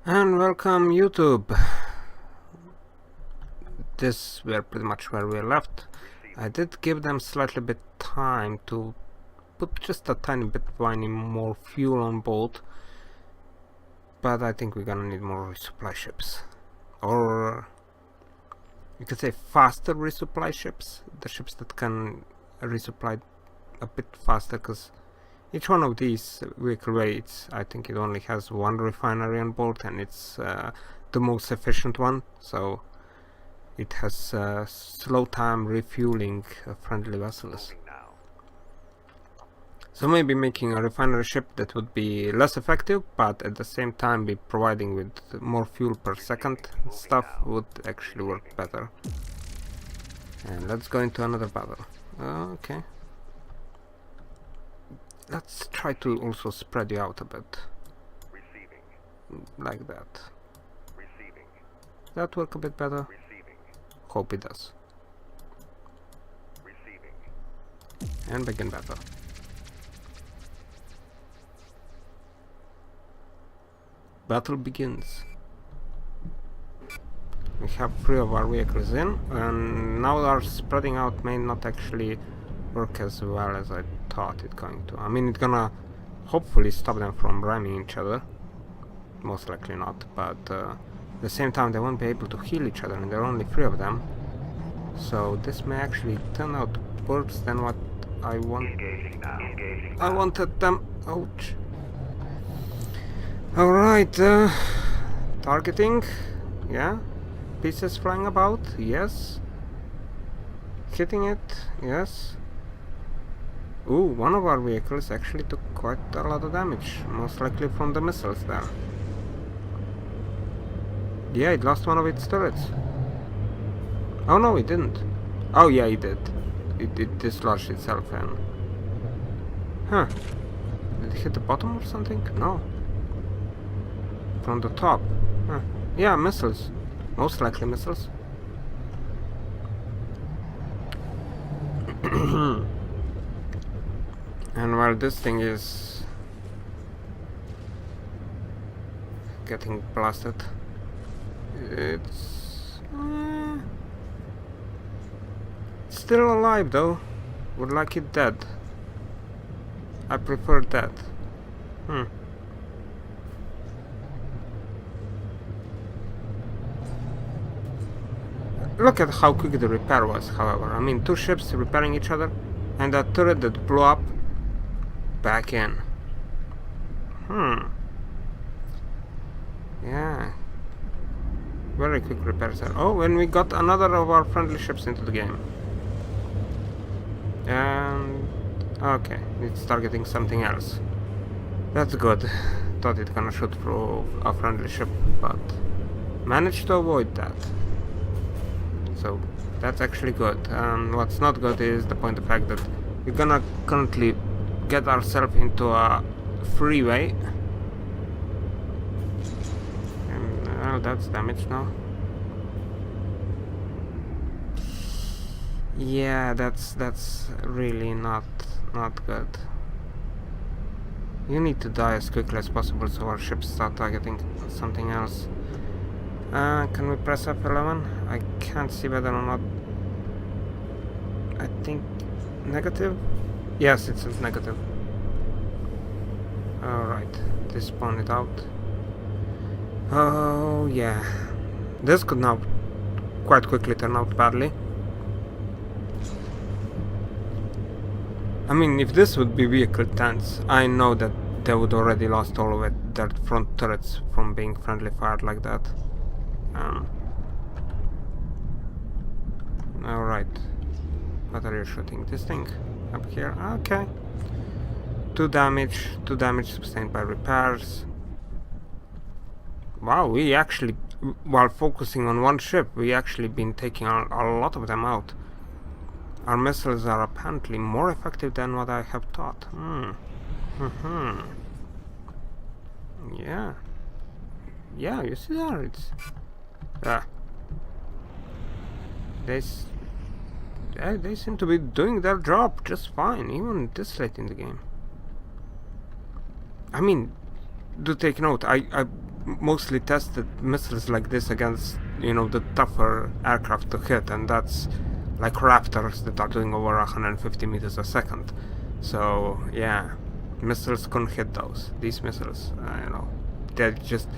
And welcome YouTube. This we're pretty much where we left. I did give them slightly bit time to put just a tiny bit more fuel on board, but I think we're gonna need more resupply ships, or you could say faster resupply ships, the ships that can resupply a bit faster, because each one of these vehicle rates, I think it only has one refinery on board, and it's the most efficient one, so it has slow time refueling friendly vessels. So maybe making a refinery ship that would be less effective, but at the same time be providing with more fuel per second stuff would actually work better. And let's go into another battle. Okay. Let's try to also spread you out a bit. Like that. That work a bit better? Hope it does. And begin battle. Battle begins. We have 3 of our vehicles in, and now our spreading out may not actually work as well as I thought it's going to. I mean, it's gonna hopefully stop them from ramming each other. Most likely not, but at the same time they won't be able to heal each other, and there are only 3 of them. So this may actually turn out worse than what I want. I wanted them. Ouch. Alright, targeting, yeah. Pieces flying about, yes. Hitting it, yes. Ooh, one of our vehicles actually took quite a lot of damage, most likely from the missiles there. Yeah, it lost one of its turrets. Oh no, it didn't. Oh yeah, it did. It dislodged itself and... Huh. Did it hit the bottom or something? No. From the top. Huh. Yeah, missiles. Most likely missiles. And while this thing is getting blasted, it's still alive though. Would like it dead. I prefer dead. Look at how quick the repair was, however. I mean, 2 ships repairing each other, and that turret that blew up, back in. Yeah. Very quick repairs there. Oh, and we got another of our friendly ships into the game. And... okay, it's targeting something else. That's good. Thought it gonna shoot through a friendly ship, but managed to avoid that. So that's actually good. What's not good is the point of fact that we're gonna currently get ourselves into a freeway. And well, that's damaged now. Yeah, that's really not good. You need to die as quickly as possible so our ships start targeting something else. Can we press F11? I can't see whether or not. I think negative? Yes, it says negative. Alright, despawn it out. Oh yeah. This could now quite quickly turn out badly. I mean, if this would be vehicle 10s, I know that they would already lost all of it, their front turrets from being friendly fired like that. Alright. What are you shooting? This thing? Up here? Okay. 2 damage sustained by repairs. Wow, we actually, while focusing on one ship, we actually been taking a lot of them out. Our missiles are apparently more effective than what I have thought. Yeah. Yeah, you see there, it's... They seem to be doing their job just fine, even this late in the game. I mean, do take note, I mostly tested missiles like this against, you know, the tougher aircraft to hit, and that's like Raptors that are doing over 150 meters a second. So yeah, missiles couldn't hit those. These missiles, you know, they're just,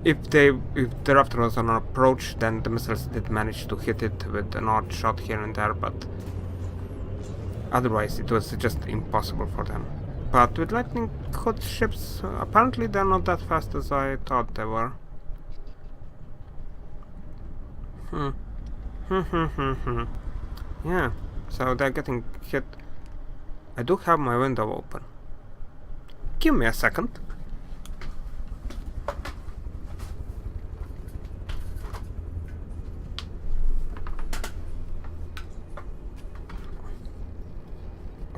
if the Raptor was on approach, then the missiles did manage to hit it with an odd shot here and there, but otherwise it was just impossible for them. But with lightning hood ships, apparently they're not that fast as I thought they were. Yeah, so they're getting hit. I do have my window open. Give me a second.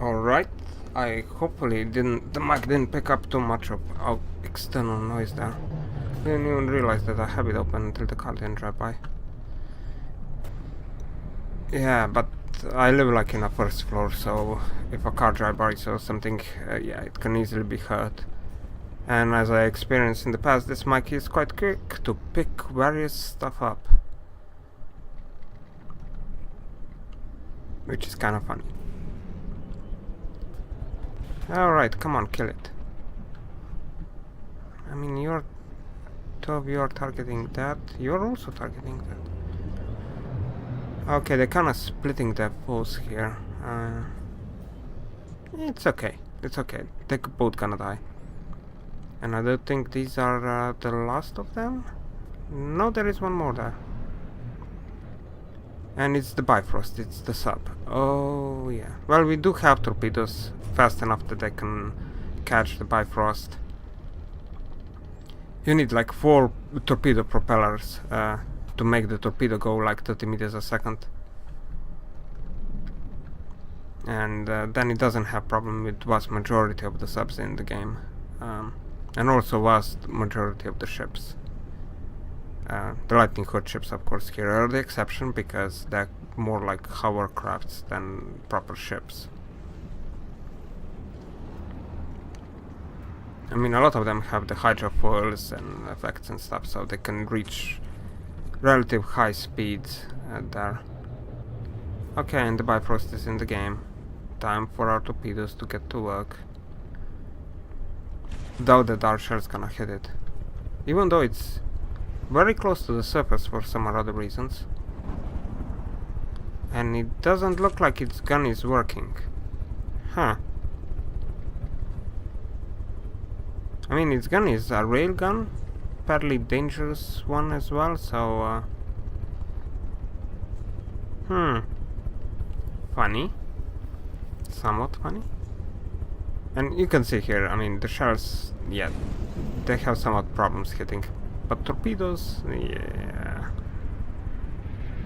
Alright, I hopefully the mic didn't pick up too much of external noise there. Didn't even realize that I have it open until the car didn't drive by. Yeah, but I live like in a first floor, so if a car drives by or something, yeah, it can easily be heard. And as I experienced in the past, this mic is quite quick to pick various stuff up, which is kind of funny. Alright, come on, kill it. I mean, two of you are targeting that, you're also targeting that. Okay, they're kinda splitting their foes here. It's okay, it's okay, they're both gonna die. And I don't think these are the last of them? No, there is one more there. And it's the Bifrost, it's the sub. Oh yeah. Well, we do have torpedoes fast enough that they can catch the Bifrost. You need like 4 torpedo propellers to make the torpedo go like 30 meters a second. And then it doesn't have problem with vast majority of the subs in the game. And also vast majority of the ships. The Lightning Hood ships, of course, here are the exception because they're more like hovercrafts than proper ships. I mean, a lot of them have the hydrofoils and effects and stuff, so they can reach relative high speeds there. Okay, and the Bifrost is in the game. Time for our torpedoes to get to work. Though the Dart Shell's gonna hit it. Even though it's very close to the surface for some other reasons. And it doesn't look like its gun is working. Huh. I mean, its gun is a rail gun. Fairly dangerous one as well, so... Funny. Somewhat funny. And you can see here, I mean, the shells, yeah, they have somewhat problems hitting. But torpedoes, yeah,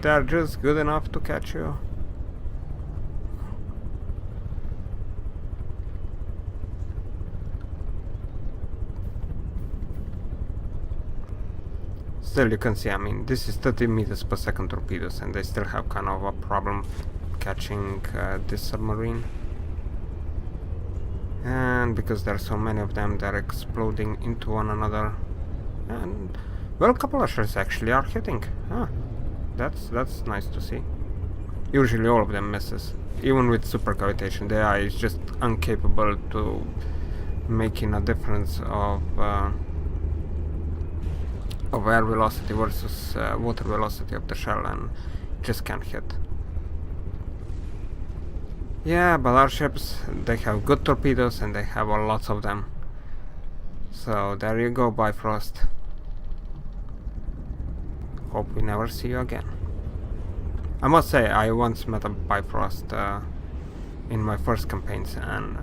they're just good enough to catch you. Still, you can see, I mean, this is 30 meters per second torpedoes, and they still have kind of a problem catching this submarine. And because there are so many of them, they're exploding into one another. And, well, a couple of shells actually are hitting. Ah, that's nice to see. Usually all of them misses. Even with supercavitation, the AI is just incapable to making a difference of air velocity versus water velocity of the shell, and just can't hit. Yeah, but our ships, they have good torpedoes and they have lots of them. So there you go, Bifrost. Hope we never see you again. I must say, I once met a Bifrost in my first campaigns, and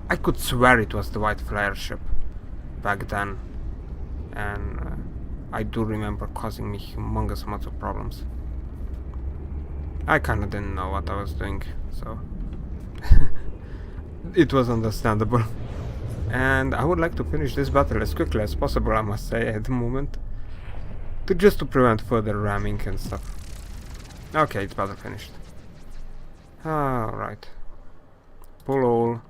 I could swear it was the White Flare ship back then. And I do remember causing me humongous amounts of problems. I kinda didn't know what I was doing, so it was understandable. And I would like to finish this battle as quickly as possible, I must say, at the moment. Just to prevent further ramming and stuff. Okay, it's battle finished. Alright. Pull all.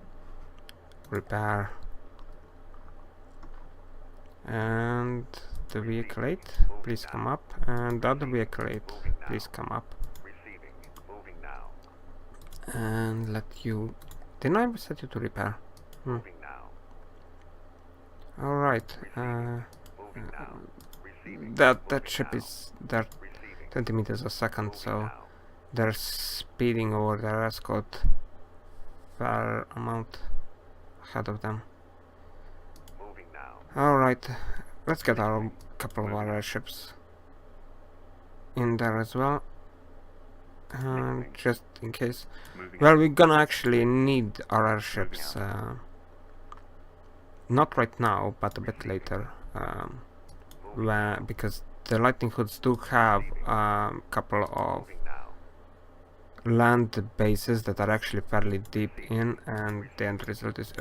Repair. And the vehicle 8, please come up. And the other vehicle 8, please come up. And let you... Didn't I ever set you to repair? Alright. That ship is there 20 meters a second, so they're speeding over their escort fair amount ahead of them. Alright, let's get our couple of our airships in there as well, just in case. Well, we're gonna actually need our airships, not right now, but a bit later, because the Lightning Hoods do have a couple of land bases that are actually fairly deep in, and the end result is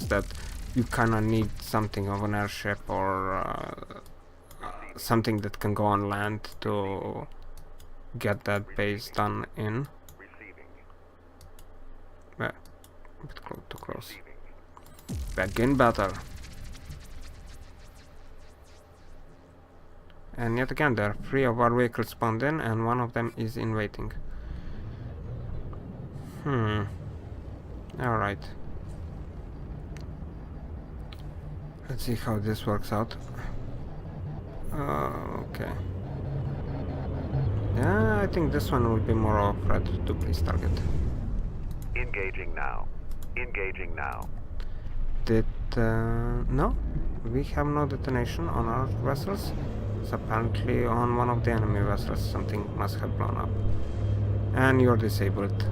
that you kinda need something of an airship or something that can go on land to get that base done in. A bit too close. Back in battle. And yet again, there are 3 of our vehicles spawned in, and 1 of them is in waiting. Alright. Let's see how this works out. Okay. Yeah, I think this one will be more of a threat to please target. Engaging now. Engaging now. No? We have no detonation on our vessels. So apparently on one of the enemy vessels something must have blown up. And you're disabled.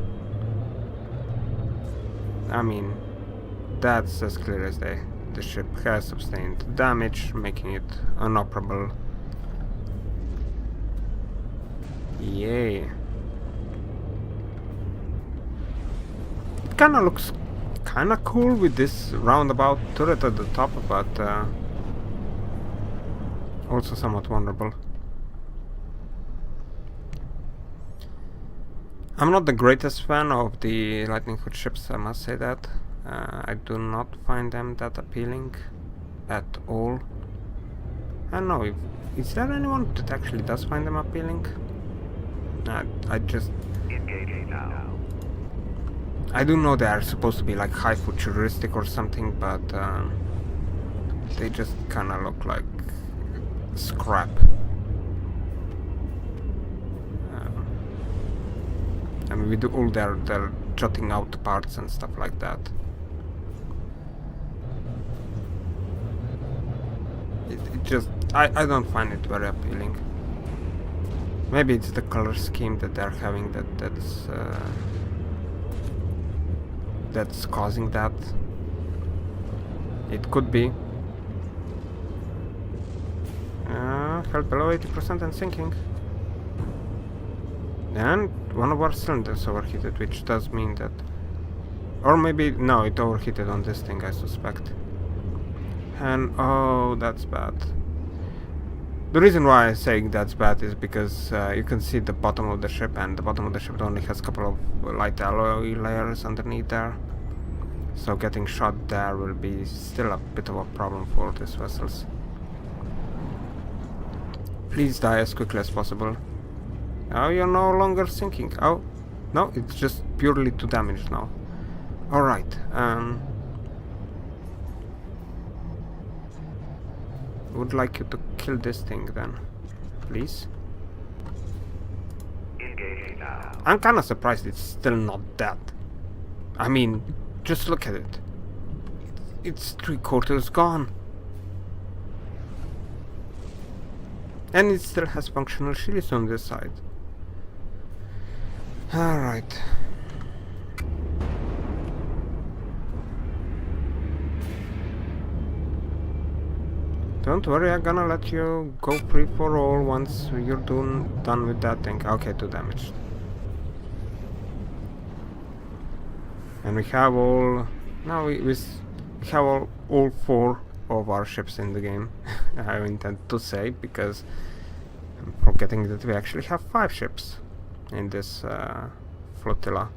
I mean, that's as clear as day. The ship has sustained damage, making it inoperable. Yay. It kinda looks kinda cool with this roundabout turret at the top, but also somewhat vulnerable. I'm not the greatest fan of the Lightning Hood ships, I must say that. I do not find them that appealing at all. I don't know, is there anyone that actually does find them appealing? I just... I do know they are supposed to be like high futuristic or something, but they just kinda look like scrap. I mean, we do all their jutting out parts and stuff like that. It just... I don't find it very appealing. Maybe it's the color scheme that they're having that's causing that. It could be. Health below 80% and sinking. And one of our cylinders overheated, which does mean that... Or maybe... No, it overheated on this thing, I suspect. And... oh, that's bad. The reason why I'm saying that's bad is because you can see the bottom of the ship, and the bottom of the ship only has a couple of light alloy layers underneath there. So getting shot there will be still a bit of a problem for these vessels. Please die as quickly as possible. Oh, you're no longer sinking. Oh, no, it's just purely to damage now. Alright, would like you to kill this thing then, please. I'm kinda surprised it's still not dead. I mean, just look at it. It's 3/4 gone. And it still has functional shields on this side. Alright. Don't worry, I'm gonna let you go free for all once you're done with that thing. Okay, 2 damage. And we have all... Now we have all 4 of our ships in the game. I intend to say, because I'm forgetting that we actually have 5 ships in this flotilla.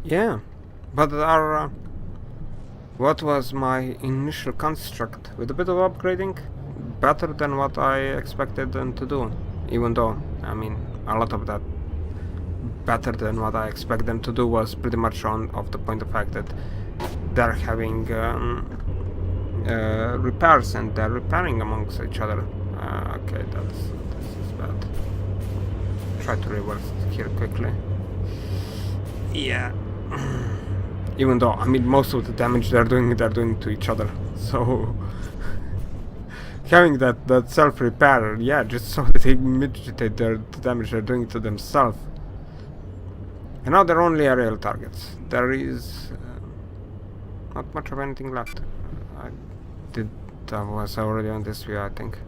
Yeah, But what was my initial construct? With a bit of upgrading, better than what I expected them to do. Even though, I mean, a lot of that better than what I expect them to do was pretty much on of the point of fact that they're having repairs and they're repairing amongst each other. Okay, this is bad. Try to reverse here quickly. Yeah. Even though, I mean, most of the damage they're doing to each other. So having that self-repair, yeah, just so that they mitigate the damage they're doing to themselves. And now they're only aerial targets. There is not much of anything left. I was already on this view, I think.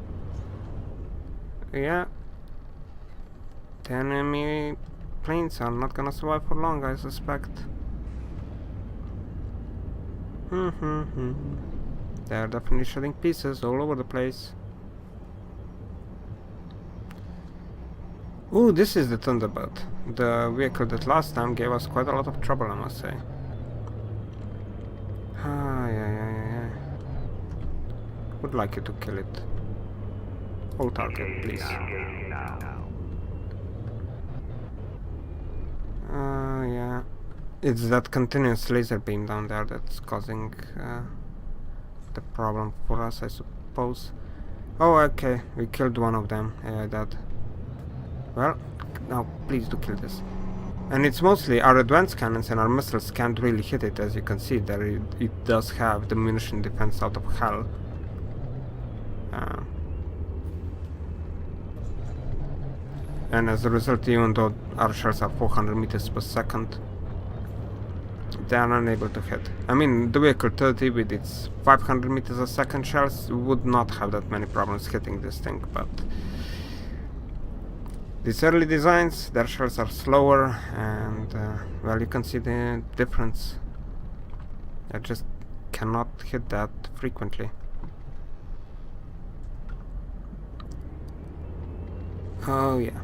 Yeah. The enemy planes are not gonna survive for long, I suspect. They're definitely shooting pieces all over the place. Ooh, this is the Thunderbird. The vehicle that last time gave us quite a lot of trouble, I must say. Yeah. Would like you to kill it. Hold target, please. Yeah. It's that continuous laser beam down there that's causing the problem for us, I suppose. Oh, okay. We killed one of them. Yeah, that. Well, now please do kill this. And it's mostly our advanced cannons and our missiles can't really hit it, as you can see. There it does have the munition defense out of hell. And as a result, even though our shells are 400 meters per second, they are unable to hit. I mean, the vehicle 30 with its 500 meters a second shells would not have that many problems hitting this thing, but these early designs, their shells are slower, and well, you can see the difference. I just cannot hit that frequently. Oh yeah.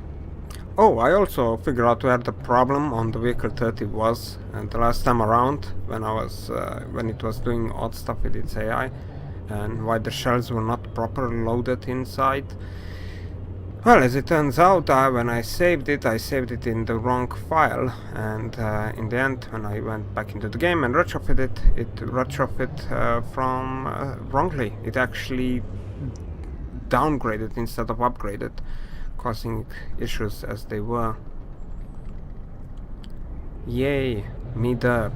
Oh, I also figured out where the problem on the vehicle 30 was, and the last time around when it was doing odd stuff with its AI, and why the shells were not properly loaded inside. Well, as it turns out, when I saved it in the wrong file, and in the end, when I went back into the game and retrofitted it, from wrongly. It actually downgraded instead of upgraded, causing issues as they were. Yay, me derp.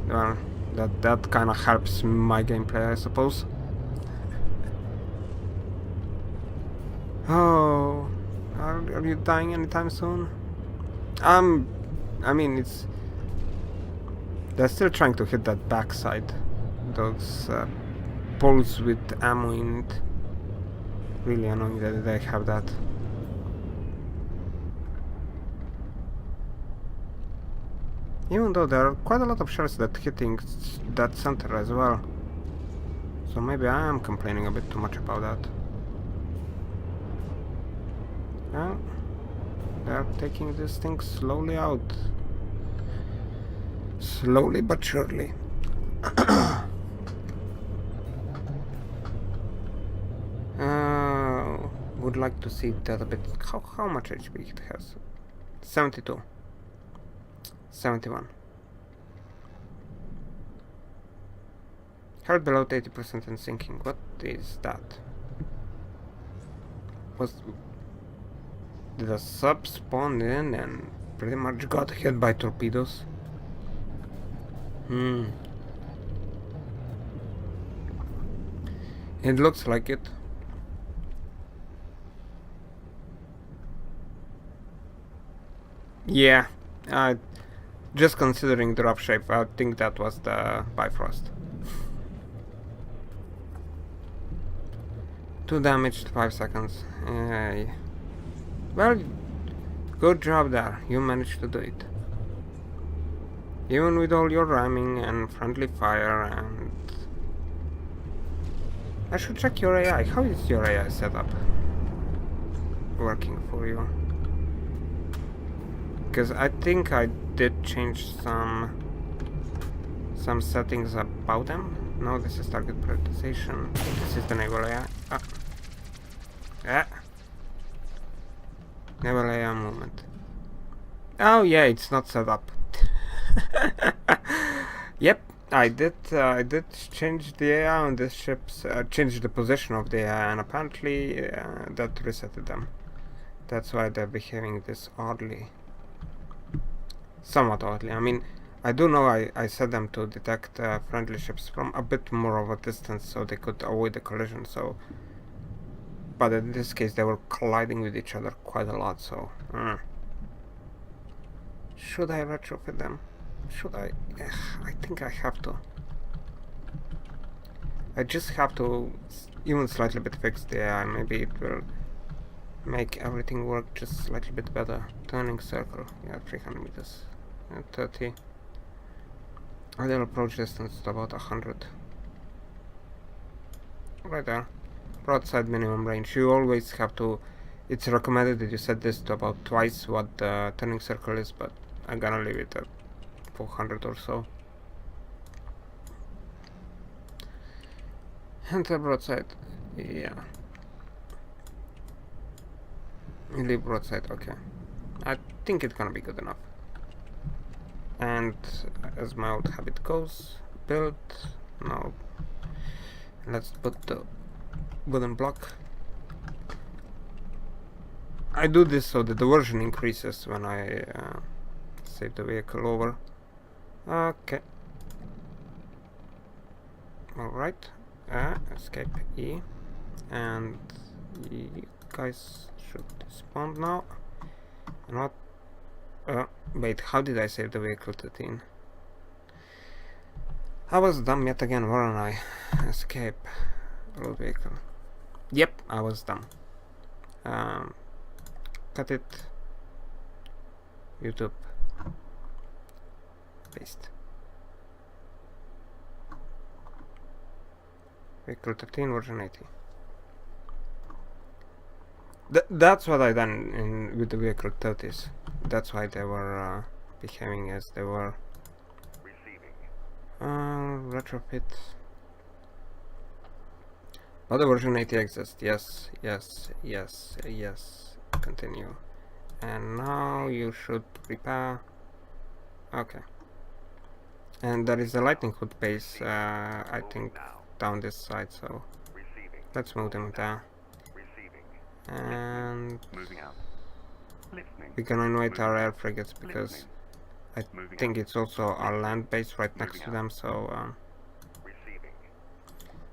Well, that kind of helps my gameplay, I suppose. Oh, are you dying anytime soon? I mean, they're still trying to hit that backside. Those poles with ammo in it. Really annoying that they have that. Even though there are quite a lot of shells that hitting that center as well. So maybe I am complaining a bit too much about that. Well, they're taking this thing slowly out. Slowly but surely. Would like to see that a bit. How much HP it has? 72. 71. Health below 80% and sinking. What is that? Did a sub spawn in and pretty much got hit by torpedoes? It looks like it. Yeah, just considering the rough shape, I think that was the Bifrost. 2 damage, 5 seconds. Well, good job there. You managed to do it. Even with all your ramming and friendly fire and... I should check your AI. How is your AI setup working for you? Because I think I did change some some settings about them. No, this is target prioritization. This is the naval AI. Naval AI movement. Oh yeah, it's not set up. Yep, I did change the AI on these ships, change the position of the AI, and apparently that resetted them. That's why they're behaving this oddly. Somewhat oddly. I mean, I do know I set them to detect friendly ships from a bit more of a distance so they could avoid the collision, so... But in this case they were colliding with each other quite a lot, so... Should I retrofit them? Should I? I think I have to. I just have to even slightly bit fix the AI. Maybe it will make everything work just slightly bit better. Turning circle. Yeah, 300 meters. 30. Ideal approach distance to about 100. Right there. Broadside minimum range. You always have to... It's recommended that you set this to about twice what the turning circle is, but I'm gonna leave it at 400 or so. Enter broadside. Yeah. Leave broadside, okay. I think it's gonna be good enough. And as my old habit goes, build. No. Let's put the wooden block. I do this so that the version increases when I save the vehicle over. Okay. Alright. Escape E. And you guys should spawn now. And what? Wait, how did I save the vehicle 13? I was dumb yet again, weren't I? Escape. Load vehicle. Yep, I was dumb. Cut it. YouTube. Paste. Vehicle 13 version 80. That's what I done with the vehicle 30s. That's why they were behaving as they were. Receiving. Retrofit. But the version 80 exists. Yes, yes, yes, yes. Continue. And now you should prepare. Okay. And there is a lightning hood base, I think, down this side, so Receiving. let's move them there. Receiving. And Moving out. Listening. we're gonna invite our air frigates because Listening. I Moving think out. it's also our land base right next Moving to out. them, so Receiving.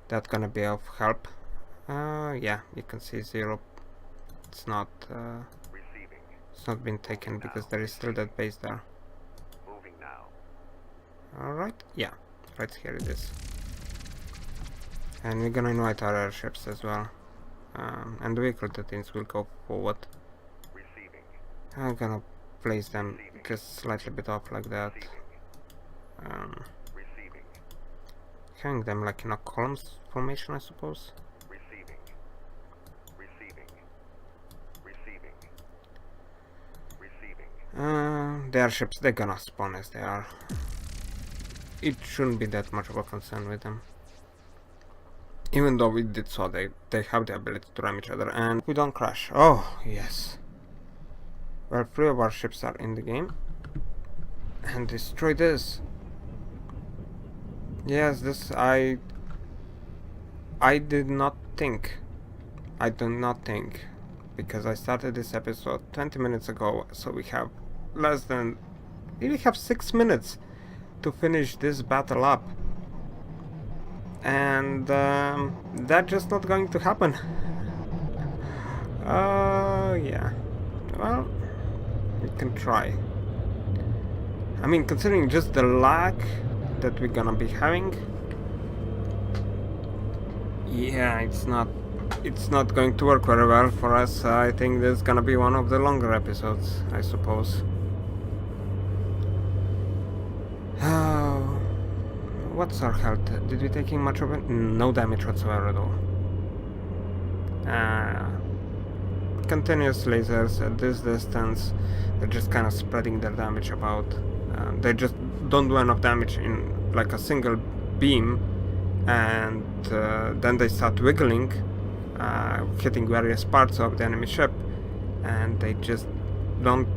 that's gonna be of help. Yeah, you can see 0. It's not Receiving. it's not been taken because there is still that base there. Moving now. Alright, yeah, right here it is. And we're gonna invite our airships as well. And the vehicle 13s will go forward. Receiving. I'm gonna place them just slightly bit off like that. Receiving. Having them like in a columns formation, I suppose. Receiving. Receiving. Receiving. Receiving. The airships, they're gonna spawn as they are. It shouldn't be that much of a concern with them. Even though we did so, they have the ability to ram each other and we don't crash. Oh, yes. Well, 3 of our ships are in the game. And destroy this. Yes, this I did not think. I do not think. Because I started this episode 20 minutes ago, so we have less than... We have 6 minutes to finish this battle up. And that's just not going to happen. Yeah. Well, we can try. I mean, considering just the lag that we're gonna be having, yeah, it's not going to work very well for us. I think this is gonna be one of the longer episodes, I suppose. What's our health? Did we take in much of it? No damage whatsoever at all. Continuous lasers at this distance, they're just kind of spreading their damage about. They just don't do enough damage in like a single beam, and then they start wiggling, hitting various parts of the enemy ship, and they just don't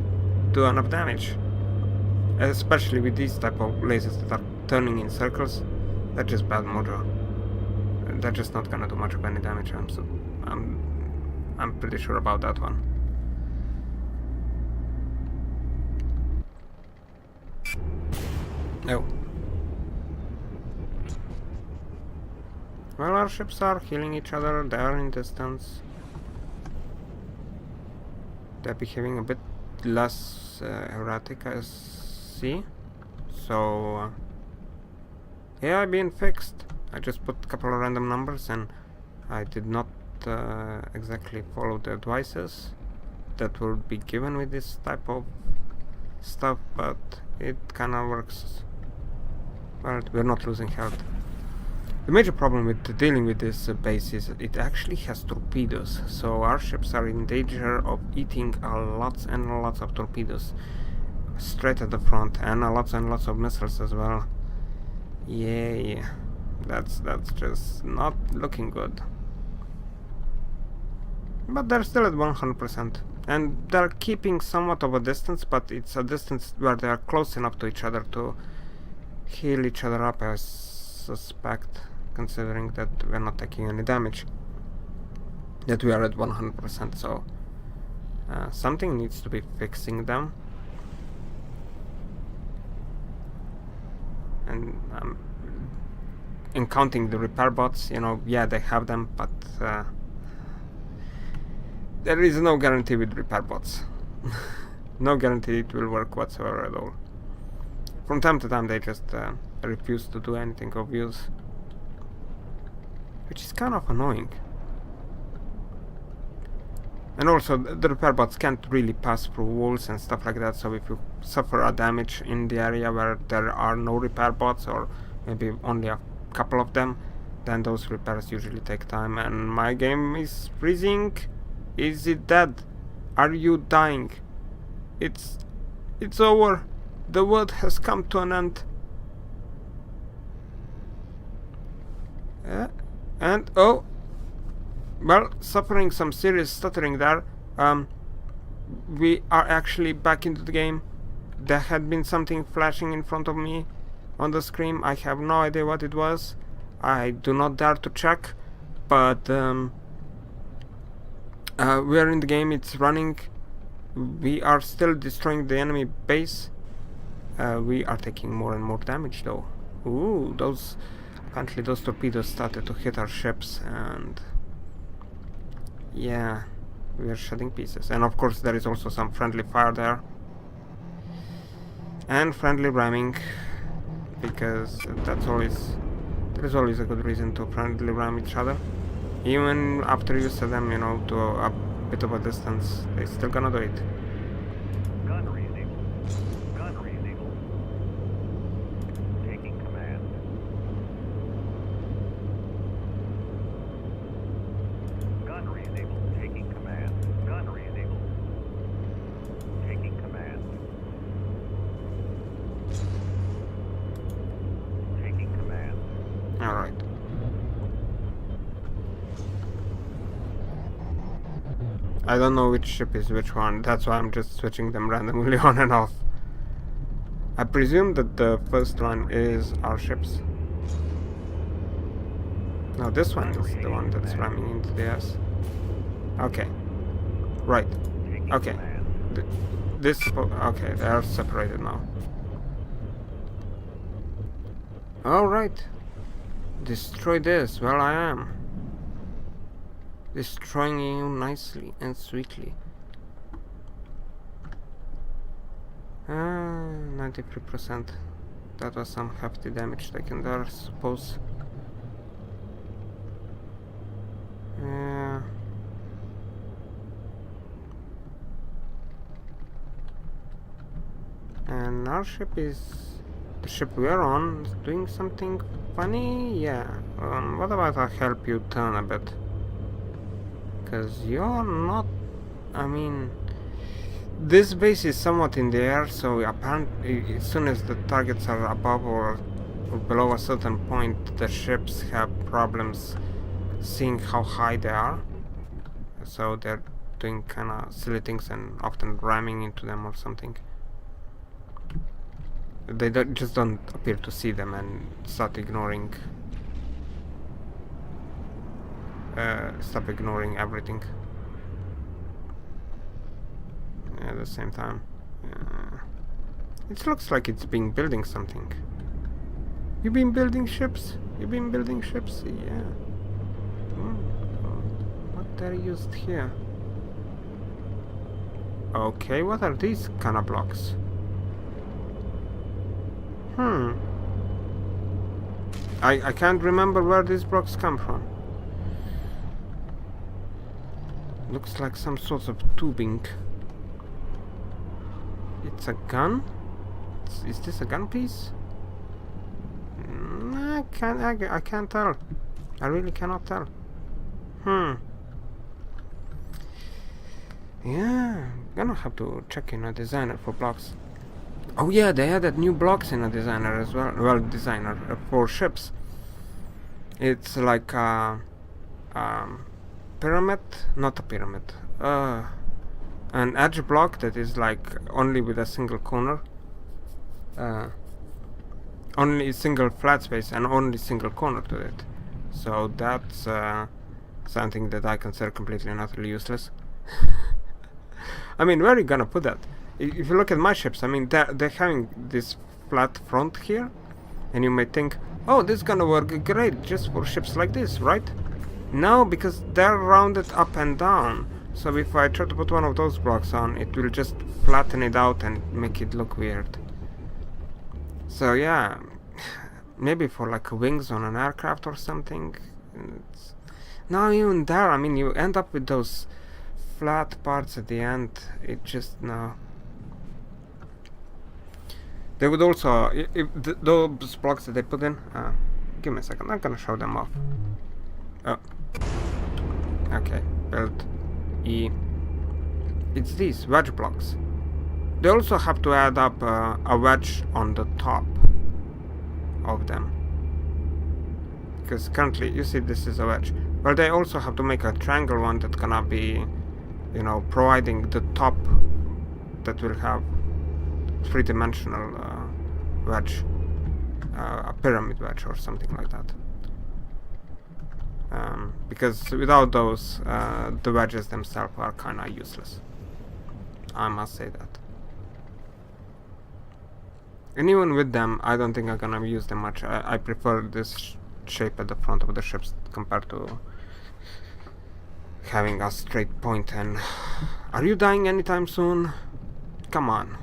do enough damage. Especially with these type of lasers that are turning in circles, they're just bad mojo. They're just not gonna do much of any damage. I'm pretty sure about that one. Oh. Well, our ships are healing each other. They are in distance. They're behaving a bit less erratic, I see. So, yeah, being fixed. I just put a couple of random numbers and I did not exactly follow the advices that will be given with this type of stuff, but it kinda works. Well, we're not losing health. The major problem with dealing with this base is it actually has torpedoes, so our ships are in danger of eating lots and lots of torpedoes straight at the front, and lots of missiles as well. Yeah, that's just not looking good. But they're still at 100%, and they're keeping somewhat of a distance, but it's a distance where they are close enough to each other to heal each other up, I suspect, considering that we're not taking any damage, that we are at 100%, so something needs to be fixing them. And in counting the repair bots, you know, yeah, they have them, but there is no guarantee with repair bots. No guarantee it will work whatsoever at all. From time to time they just refuse to do anything of use, which is kind of annoying. And also the repair bots can't really pass through walls and stuff like that, so if you suffer a damage in the area where there are no repair bots, or maybe only a couple of them, then those repairs usually take time. And my game is freezing. Is it dead? Are you dying? It's over. The world has come to an end. And oh, well, suffering some serious stuttering there. We are actually back into the game. There had been something flashing in front of me on the screen. I have no idea what it was. I do not dare to check, but we are in the game. It's running. We are still destroying the enemy base. We are taking more and more damage though. Ooh, apparently those torpedoes started to hit our ships, and yeah, we are shedding pieces. And of course there is also some friendly fire there, and friendly ramming, because there is always a good reason to friendly ram each other. Even after you set them, you know, to a bit of a distance, they're still gonna do it. Alright. I don't know which ship is which one, that's why I'm just switching them randomly on and off. I presume that the first one is our ships. No, this one is the one that's ramming into the S. Okay. Right. Okay. Okay, they are separated now. Alright. Destroy this. Well, I am. Destroying you nicely and sweetly. 93%. That was some hefty damage taken there, I suppose. Yeah. And our ship is... the ship we are on is doing something funny? Yeah. What about I help you turn a bit? Because you're not... I mean... this base is somewhat in the air, so apparently as soon as the targets are above or below a certain point the ships have problems seeing how high they are, so they're doing kind of silly things and often ramming into them or something. They just don't appear to see them and stop ignoring everything at the same time. It looks like it's been building something. You been building ships? You been building ships? Yeah. What they're used here? Okay, what are these kind of blocks? I can't remember where these blocks come from. Looks like some sort of tubing. It's a gun? Is this a gun piece? I can't tell. I really cannot tell. Yeah, I'm gonna have to check in a designer for blocks. Oh yeah, they added new blocks in a designer as well. Well, designer for ships. It's like a pyramid, not a pyramid. An edge block that is like only with a single corner. Only single flat space and only single corner to it. So that's something that I consider completely and utterly useless. I mean, where are you gonna put that? If you look at my ships, I mean, they're having this flat front here, and you may think, oh, this is gonna work great just for ships like this, right? No, because they're rounded up and down. So if I try to put one of those blocks on, it will just flatten it out and make it look weird. So yeah, maybe for like wings on an aircraft or something. Not even there. I mean, you end up with those flat parts at the end. It just no. They would also, if those blocks that they put in. Give me a second. I'm gonna show them off. Oh. Okay. Build E. It's these wedge blocks. They also have to add up a wedge on the top of them. Because currently, you see this is a wedge. Well, they also have to make a triangle one that's gonna be, you know, providing the top that will have three-dimensional wedge. A pyramid wedge or something like that. Because without those, the wedges themselves are kinda useless. I must say that. And even with them, I don't think I'm gonna use them much. I prefer this shape at the front of the ships compared to having a straight point. And are you dying anytime soon? Come on.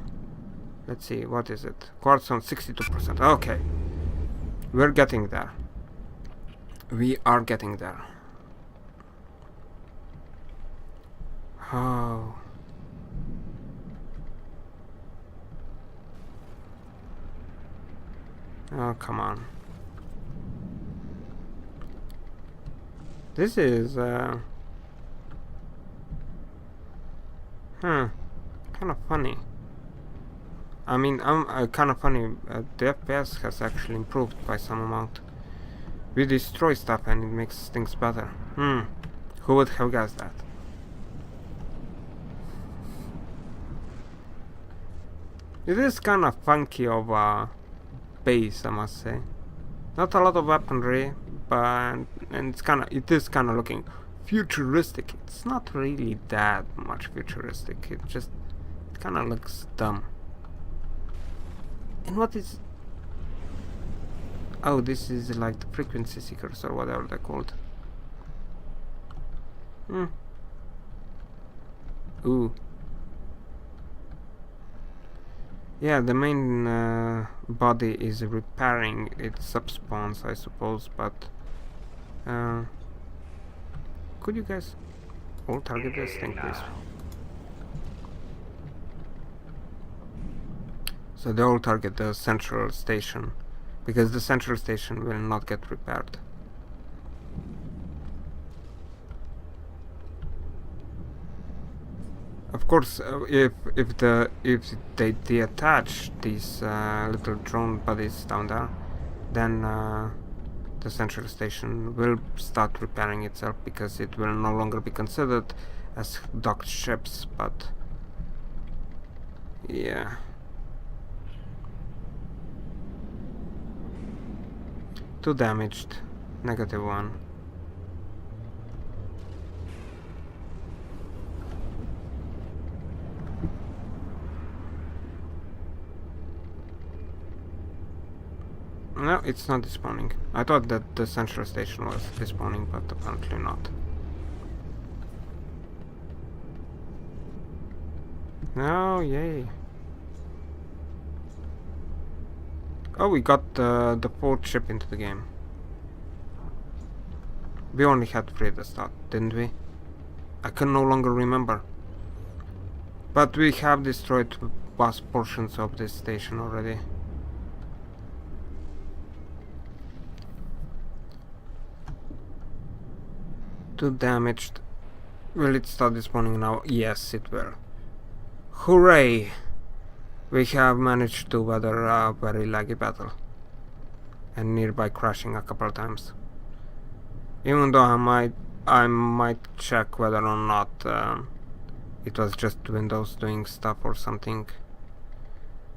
Let's see, what is it? Quartz on 62%. Okay. We're getting there. We are getting there. Oh. Oh, come on. This is, kind of funny. I mean, kind of funny. The FPS has actually improved by some amount. We destroy stuff and it makes things better. Who would have guessed that? It is kind of funky of a base, I must say. Not a lot of weaponry, but it is kind of looking futuristic. It's not really that much futuristic. It kind of looks dumb. And what is? Oh, this is like the frequency seekers or whatever they're called. Ooh. Yeah, the main body is repairing its subspawns, I suppose, but could you guys all target this thing, please? So they all target the central station, because the central station will not get repaired. Of course, if they detach these little drone bodies down there, then the central station will start repairing itself, because it will no longer be considered as docked ships. But yeah, two damaged, -1. No, it's not despawning. I thought that the central station was despawning, but apparently not. No, yay. Oh, we got the fourth ship into the game. We only had 3 at the start, didn't we? I can no longer remember. But we have destroyed vast portions of this station already. Two damaged. Will it start despawning now? Yes, it will. Hooray! We have managed to weather a very laggy battle, and nearby crashing a couple of times. Even though I might check whether or not it was just Windows doing stuff or something.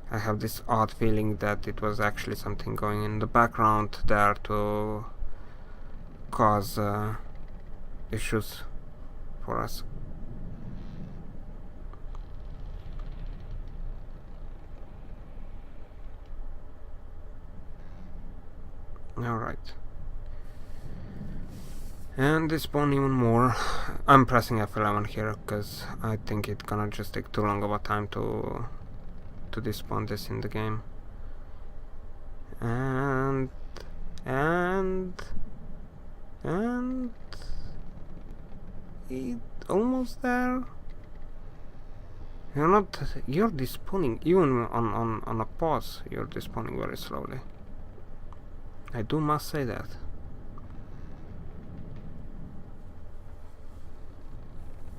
I have this odd feeling that it was actually something going in the background there to cause issues for us. Alright. And despawn even more. I'm pressing F11 here because I think it's gonna just take too long of a time to despawn this in the game. And it almost there. You're despawning even on a pause. You're despawning very slowly. I must say that.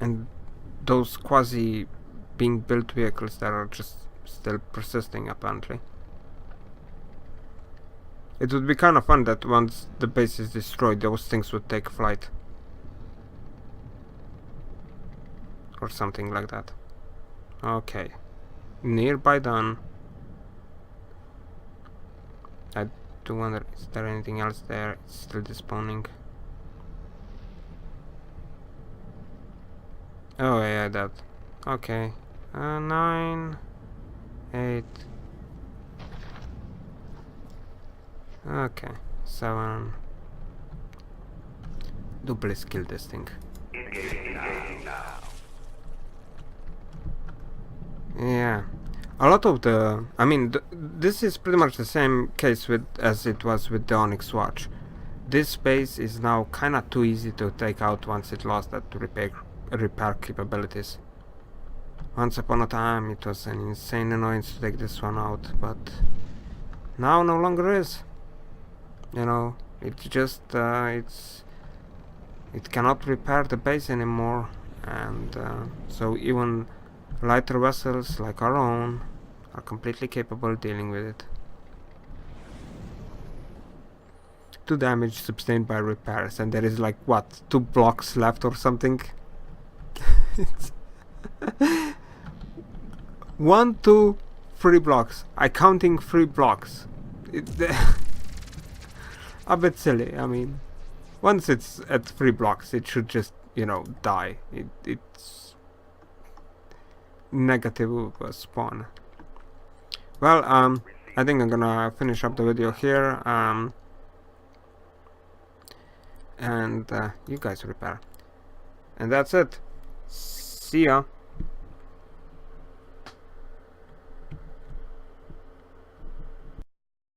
And those quasi being built vehicles that are just still persisting, apparently. It would be kind of fun that once the base is destroyed, those things would take flight. Or something like that. Okay. Nearby done. I do wonder, is there anything else there? It's still despawning. Oh yeah, that. Okay. 9, 8. Okay. 7. Do please kill this thing. Yeah. A lot of the... I mean, this is pretty much the same case as it was with the Onyx Watch. This base is now kinda too easy to take out once it lost that repair capabilities. Once upon a time it was an insane annoyance to take this one out, but now no longer is. You know, it's just it cannot repair the base anymore, and so even lighter vessels like our own are completely capable of dealing with it. 2 damage sustained by repairs, and there is like what, 2 blocks left or something. It's 1, 2, 3 blocks. I counting 3 blocks. A bit silly. I mean, once it's at 3 blocks, it should just, you know, die. It's negative spawn. Well, I think I'm gonna finish up the video here. And you guys repair. And that's it. See ya.